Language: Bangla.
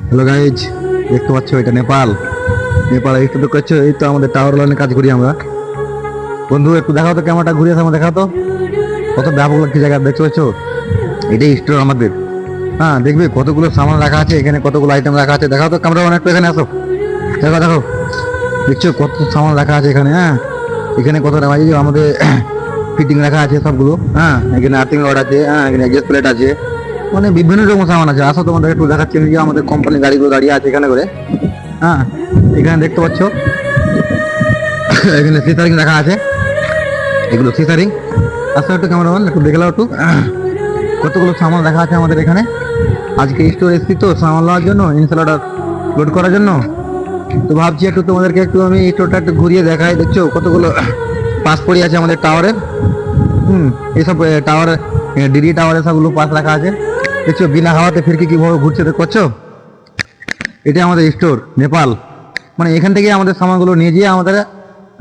হ্যালো গাইজ, দেখতে পাচ্ছ এটা নেপাল। একটু তো করছো, এই তো আমাদের টাওয়ার লাইনে কাজ করি আমরা। বন্ধু একটু দেখাও তো, ক্যামেরাটা ঘুরিয়ে আমার দেখাও তো, কত ব্যাপক লাগছে জায়গা, দেখতে পাচ্ছ? এটাই স্টোর আমাদের। হ্যাঁ, দেখবে কতগুলো সামান রাখা আছে এখানে, কতগুলো আইটেম রাখা আছে। দেখাও তো ক্যামেরা, একটু এখানে আসো, দেখো দেখো, দেখছো কত সামান রাখা আছে এখানে। হ্যাঁ, এখানে কত রাখা আছে, আমাদের ফিটিং রাখা আছে সবগুলো। হ্যাঁ, এখানে আর্থিং রড আছে, হ্যাঁ এখানে এক্সস্ট প্লেট আছে, মানে বিভিন্ন রকম সামান আছে। আসো তোমাদের একটু দেখাচ্ছি যে আমাদের কোম্পানির গাড়িগুলো দাঁড়িয়ে আছে এখানে করে। হ্যাঁ, এখানে দেখতে পাচ্ছ এখানে সিসারিং রাখা আছে, এগুলো সিসারিং। আসো একটু ক্যামেরাম্যান, একটু দেখে নাও একটু, কতগুলো সামান রাখা আছে আমাদের এখানে। আজকে স্টোর এসছি তো সামান নেওয়ার জন্য, ইনসালার লোড করার জন্য। তো ভাবছি একটু তোমাদেরকে একটু আমি স্টোরটা একটু ঘুরিয়ে দেখাই। দেখছো কতগুলো পাস পড়ে আছে আমাদের টাওয়ারের। এইসব টাওয়ার, ডিডি টাওয়ারে সবগুলো পাস রাখা আছে। দেখছো বিনা হাওয়াতে ফিরকি কিভাবে ঘুরছে, দেখতে পাচ্ছ? এটা আমাদের স্টোর নেপাল। মানে এখান থেকে আমাদের সামানগুলো নিয়ে গিয়ে আমাদের